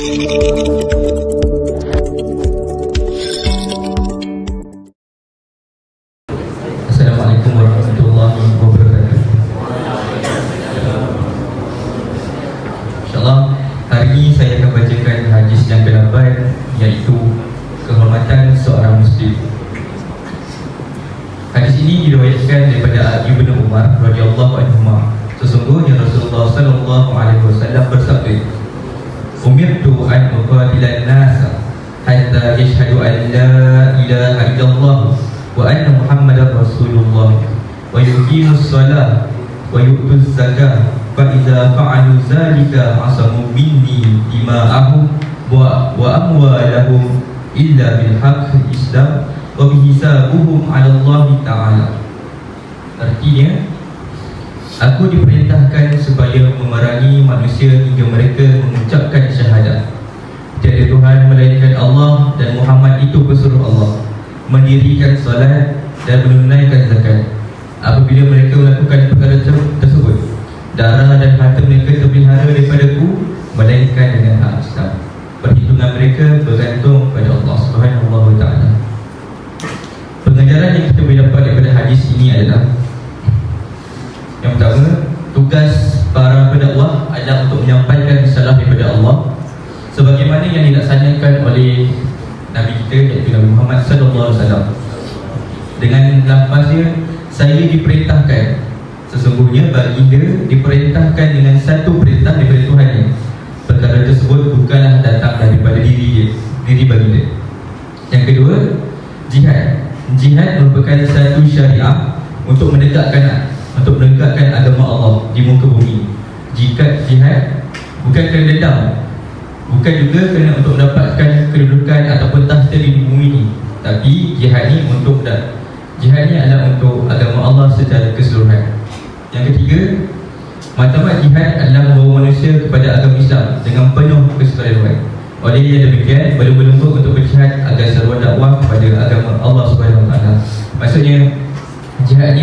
Assalamualaikum warahmatullahi wabarakatuh. InsyaAllah hari ini saya akan bacakan hadis yang ke-8, iaitu kehormatan seorang Muslim. Hadis ini diriwayatkan daripada Ibnu Umar radhiyallahu anhu. Sesungguhnya Rasulullah sallallahu alaihi wasallam bersabda, "Umirtu an uqatilan nas hatta yashhadu an la ilaha illallah wa anna Muhammadar Rasulullah wa yuqimus shalah wa yu'tuz zakah fa idza fa'alu dzalika asamu minni dima'ahum wa amwalahum illa bil haqqi Islam wa bihisabuhum 'ala Allah Ta'ala." Artinya, aku diperintahkan supaya memerangi manusia hingga mereka mengucapkan syahadat tiada Tuhan melainkan Allah dan Muhammad itu pesuruh Allah, mendirikan salat dan menunaikan zakat. Apabila mereka melakukan perkara tersebut, darah dan harta mereka terpelihara daripadaku melainkan dengan hak Islam. Perhitungan mereka bergantung pada Allah Subhanahu wa Ta'ala. Pengajaran yang kita boleh dapat daripada hadis ini adalah, yang pertama, tugas para pendakwah adalah untuk menyampaikan risalah daripada Allah sebagaimana yang dilaksanakan oleh Nabi kita, iaitu Nabi Muhammad sallallahu alaihi wasallam. Dengan lafaznya, saya diperintahkan, sesungguhnya baginda diperintahkan dengan satu perintah daripada Tuhannya. Perkara tersebut bukanlah datang daripada diri baginda. Yang kedua, jihad. Jihad merupakan satu syariah untuk menegakkan agama Allah di muka bumi. Jika jihad bukan kerana dendam, bukan juga kerana untuk mendapatkan kedudukan ataupun tahta di bumi ini, tapi jihad ni adalah untuk agama Allah secara keseluruhan. Yang ketiga, matlamat jihad adalah membawa manusia kepada agama Islam dengan penuh keseluruhan. Oleh yang demikian, berlumba-lumba untuk berjihad agar seruan dakwah kepada agama Allah Subhanahu wa Ta'ala. Maksudnya, jihad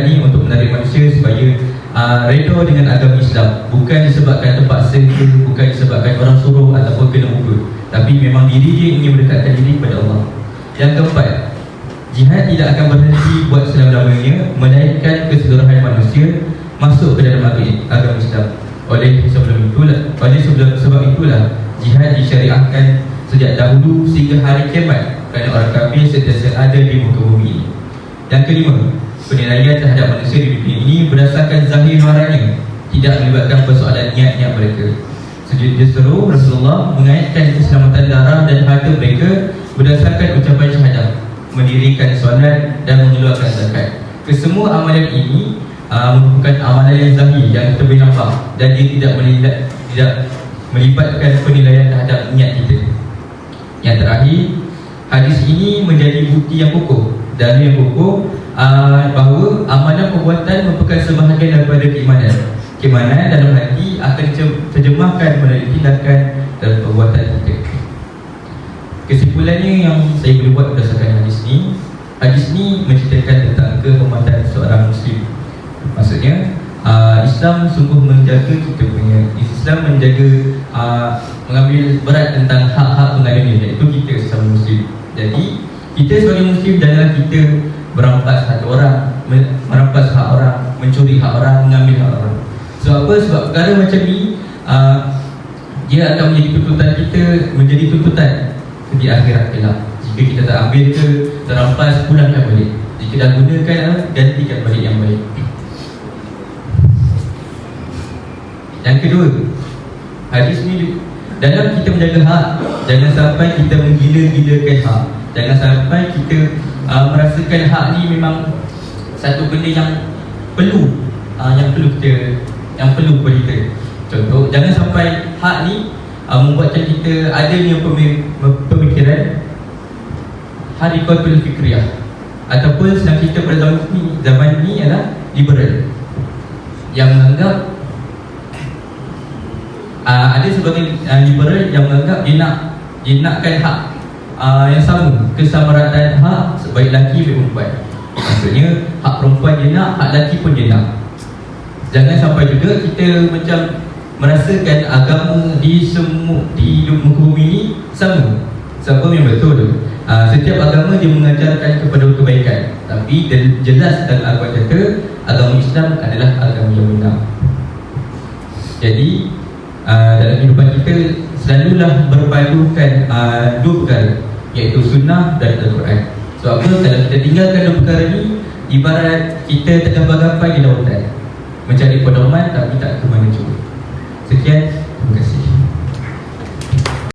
ni untuk menarik manusia supaya redha dengan agama Islam, bukan disebabkan terpaksa, bukan disebabkan orang suruh ataupun kena muka, tapi memang diri dia ingin mendekatkan diri kepada Allah. Yang keempat, jihad tidak akan berhenti buat selama-lamanya, melainkan keseluruhan manusia masuk ke dalam agama Islam. Oleh sebab itulah jihad disyariahkan sejak dahulu sehingga hari kiamat, kerana orang kafir sentiasa ada di muka bumi ini. Yang kelima, penilaian terhadap manusia di dunia ini berdasarkan zahir luarannya, tidak melibatkan persoalan niat-niat mereka. Justru Rasulullah mengaitkan keselamatan darah dan harta mereka berdasarkan ucapan syahadah, mendirikan solat dan mengeluarkan zakat. Kesemua amalan ini merupakan amalan yang zahir yang kita boleh nampak, dan dia tidak melibatkan penilaian terhadap niat kita. Yang terakhir, hadis ini menjadi bukti yang kokoh dan yang kokoh bahawa amalan perbuatan merupakan sebahagian daripada keimanan. Keimanan dalam hati akan terjemahkan melalui tindakan dan perbuatan kita. Kesimpulannya yang saya boleh buat berdasarkan hadis ni menceritakan tentang kehormatan seorang Muslim. Maksudnya, Islam sungguh menjaga kita punya, Islam menjaga mengambil berat tentang hak-hak pengadunya, iaitu kita sesama Muslim. Jadi kita sebagai Muslim janganlah kita merampas hak orang, merampas hak orang, mencuri hak orang, mengambil hak orang. Sebab apa? Sebab perkara macam ni dia akan menjadi tuntutan kita, menjadi tuntutan di akhirat kelak. Jika kita tak ambil ke, terampas, pulangkan balik. Jika dah gunakan, gantikan balik yang baik. Yang kedua, hadis ni dalam kita menjaga hak, jangan sampai kita menggila-gilakan hak. Jangan sampai kita merasakan hak ni memang satu benda yang perlu kepada kita. Contoh, jangan sampai hak ni membuatkan kita adanya pemikiran harikatul fikriyah, ataupun senang kita pada zaman ni adalah liberal, yang menganggap ada sebagian liberal yang menganggap dia nakkan hak yang sama, kesamarataan hak baik lelaki baik perempuan. Maksudnya hak perempuan dia nak, hak lelaki pun dia nak. Jangan sampai juga kita macam merasakan agama di muka bumi ini sama. Siapa yang betul? Setiap agama dia mengajarkan kepada kebaikan, tapi jelas dalam Al-Quran kata agama Islam adalah agama yang benar. Jadi dalam kehidupan kita selalulah berpadukan dua perkara, iaitu sunnah dan Al-Quran. Sebab apa? Kalau kita tinggalkan dua perkara ni, ibarat kita tergambar-gambar di lautan, mencari pedoman tapi tak ke mana jua. Sekian.